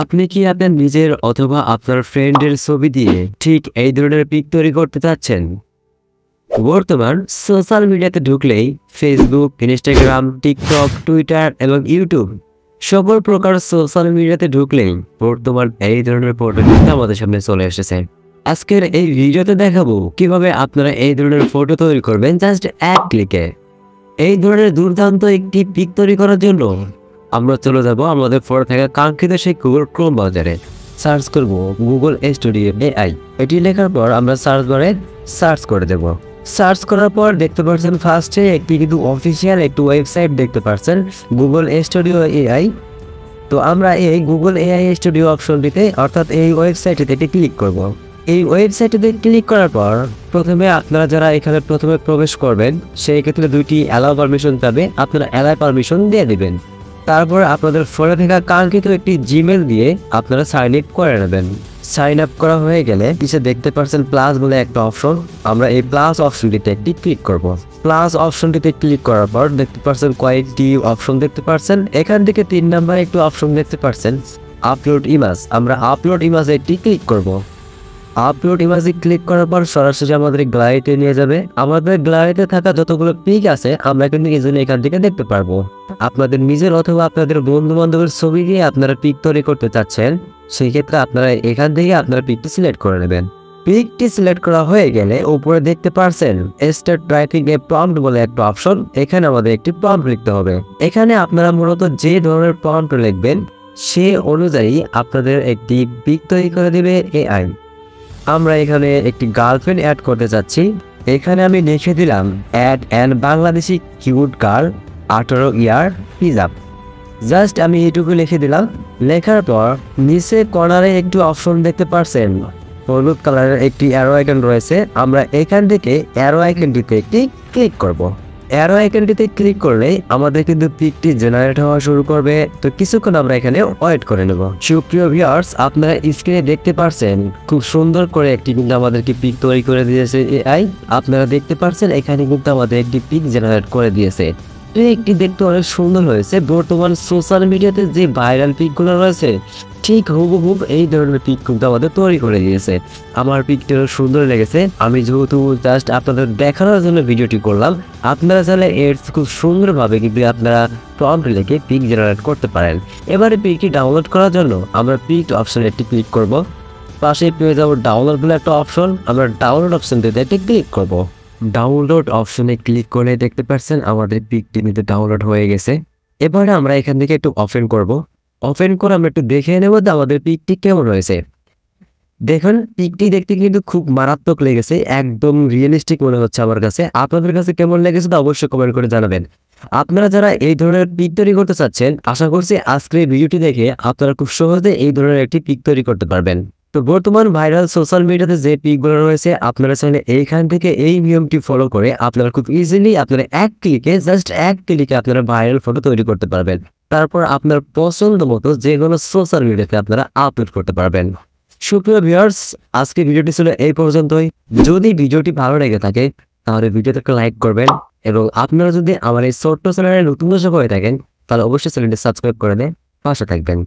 আপনি কি আপনার নিজের অথবা আপনার ফ্রেন্ডের ছবি দিয়ে ঠিক এই ধরনের পিক তৈরি করতে চাচ্ছেন? বর্তমান সোশ্যাল মিডিয়াতে ঢুকলেই ফেসবুক, ইনস্টাগ্রাম, টিকটক, টুইটার এবং ইউটিউব সকল প্রকার সোশ্যাল মিডিয়াতে ঢুকলেই বর্তমান এই ধরনের ফটো কিন্তু আমাদের সামনে চলে এসেছে। আজকের এই ভিডিওতে দেখাবো কিভাবে আপনারা এই ধরনের ফটো তৈরি করবেন জাস্ট এক ক্লিকে। এই ধরনের দুর্দান্ত একটি পিক তৈরি করার জন্য আমরা চলে যাব আমাদের ফটো থাকা কাঙ্ক্ষিত সেই গুগল ক্রোম ব্রাউজারে। সার্চ করব গুগল স্টুডিও এআই। এটি লেখার পর আমরা সার্চ বারে সার্চ করে দেব। সার্চ করার পর দেখতে পাচ্ছেন ফার্স্টে একটি কিন্তু অফিসিয়াল একটি ওয়েবসাইট দেখতে পাচ্ছেন গুগল স্টুডিও এআই। তো আমরা এই গুগল এআই স্টুডিও অপশনটিতে অর্থাৎ এই ওয়েবসাইটটিতে ক্লিক করব। এই ওয়েবসাইটটিতে ক্লিক করার পর প্রথমে আপনারা যারা এখানে প্রথমে প্রবেশ করবেন সেই ক্ষেত্রে দুইটি অ্যালাউ পারমিশন পাবে, আপনারা অ্যালাউ পারমিশন দিয়ে দিবেন। তারপর আপনাদের ফোনে থাকা কাঙ্ক্ষিত একটি জিমেল দিয়ে আপনারা সাইন আপ করে নেবেন। সাইন আপ করা হয়ে গেলে নিচে দেখতে পাচ্ছেন প্লাস বলে একটা অপশন, আমরা এই প্লাস অপশনটিতে একটি ক্লিক করব। প্লাস অপশনটিতে ক্লিক করার পর দেখতে পাচ্ছেন কয়েকটি অপশন দেখতে পাচ্ছেন। এখান থেকে 3 নম্বরে একটু অপশন দেখতে পাচ্ছেন আপলোড ইমেজ, আমরা আপলোড ইমেজে একটি ক্লিক করব। আপলোড ইমেজে ক্লিক করার পর সরাসরি আমাদের গ্যালারিতে নিয়ে যাবে। আমাদের গ্যালারিতে থাকা যতগুলো পিক আছে আমরা কিন্তু ইজিলি এখান থেকে দেখতে পারবো। আপনাদের নিজের অথবা আপনাদের বন্ধু বান্ধবের ছবি দিয়ে আপনারা পিক তৈরি করতে চাচ্ছেন, সেই ক্ষেত্রে আপনারা এখান থেকে আপনারা পিকটি সিলেক্ট করে নেবেন। পিকটি সিলেক্ট করা হয়ে গেলে উপরে দেখতে পাচ্ছেন স্টার্ট রাইটিং এ প্রম্পট বলে একটা অপশন, এখানে আমাদের একটি প্রম্পট লিখতে হবে। এখানে আপনারা মূলত যে ধরনের প্রম্পট লিখবেন সে অনুযায়ী আপনাদের একটি পিক তৈরি করে দেবে এআই। আমরা এখানে একটি গার্লফ্রেন্ড অ্যাড করতে চাচ্ছি, এখানে আমি লিখে দিলাম add an Bangladeshi cute girl 18 year হিজাব। জাস্ট আমি এইটুকু লিখে দিলাম। লেখার পর নিচে কর্নারে একটু অপশন দেখতে পাচ্ছেন হলুদ কালারের একটি অ্যারো আইকন রয়েছে, আমরা এখান থেকে অ্যারো আইকনটিতে একটি ক্লিক করব। অ্যারো আইকনটিতে ক্লিক করলে আমাদের কিন্তু পিকটি জেনারেট হওয়া শুরু করবে। তো কিছুক্ষণ আমরা এখানে ওয়েট করে নেব। সুপ্রিয় ভিউয়ার্স, আপনারা স্ক্রিনে দেখতে পাচ্ছেন খুব সুন্দর করে একটি কিন্তু আমাদেরকে পিক তৈরি করে দিয়েছে এআই। আপনারা দেখতে পাচ্ছেন এখানে কিন্তু আমাদের একটি পিক জেনারেট করে দিয়েছে। পিকটি দেখতে অনেক সুন্দর হয়েছে। বর্তমান সোশ্যাল মিডিয়াতে যে ভাইরাল পিকগুলো রয়েছে ঠিক হুবহুব এই ধরনের পিক কিন্তু আমাদের তৈরি করে দিয়েছে। আমার পিকটা সুন্দর লেগেছে, আমি যেহেতু জাস্ট আপনাদের দেখানোর জন্য ভিডিওটি করলাম, আপনারা চাইলে এর খুব সুন্দরভাবে কিন্তু আপনারা প্রম্পট লিখে পিক জেনারেট করতে পারেন। এবারে পিকটি ডাউনলোড করার জন্য আমরা পিক অপশনে একটি ক্লিক করব। পাশে পেয়ে যাবো ডাউনলোড বলে একটা অপশন, আমরা ডাউনলোড অপশনটিতে একটি ক্লিক করব। ডাউনলোড অপশনে ক্লিক করে দেখতে পাচ্ছেন আমাদের পিকটি কিন্তু ডাউনলোড হয়ে গেছে। এবারে আমরা এখান থেকে একটু ওপেন করব। ওপেন করে আমরা একটু দেখে নেব যে আমাদের পিকটি কেমন হয়েছে। দেখুন পিকটি দেখতে কিন্তু খুব মারাত্মক লেগেছে, একদম রিয়েলিস্টিক মনে হচ্ছে আমার কাছে। আপনাদের কাছে কেমন লেগেছে তা অবশ্যই কমেন্ট করে জানাবেন। আপনারা যারা এই ধরনের পিক তৈরি করতে চাচ্ছেন, আশা করছি আজকের এই ভিডিওটি দেখে আপনারা খুব সহজে এই ধরনের একটি পিক তৈরি করতে পারবেন। তো বর্তমান ভাইরাল সোশ্যাল মিডিয়াতে যে পিকগুলো রয়েছে আপনারা চাইলে এইখান থেকে এই নিয়মটি ফলো করে আপনারা খুব ইজিলি আপনারা এক ক্লিকে জাস্ট এক ক্লিকে আপনারা ভাইরাল ফটো তৈরি করতে পারবেন। তারপর আপনার পছন্দ মতো যে কোনো সোশ্যাল মিডিয়াতে আপনারা আপলোড করতে পারবেন। সুপ্রিয় ভিউয়ার্স, আজকে ভিডিওটি ছিল এই পর্যন্তই। যদি ভিডিওটি ভালো লেগে থাকে তাহলে ভিডিওটাকে লাইক করবেন এবং আপনারা যদি আমার এই ছোট্ট চ্যানেলে নতুন দর্শক হয়ে থাকেন তাহলে অবশ্যই চ্যানেলটি সাবস্ক্রাইব করে পাশে থাকবেন।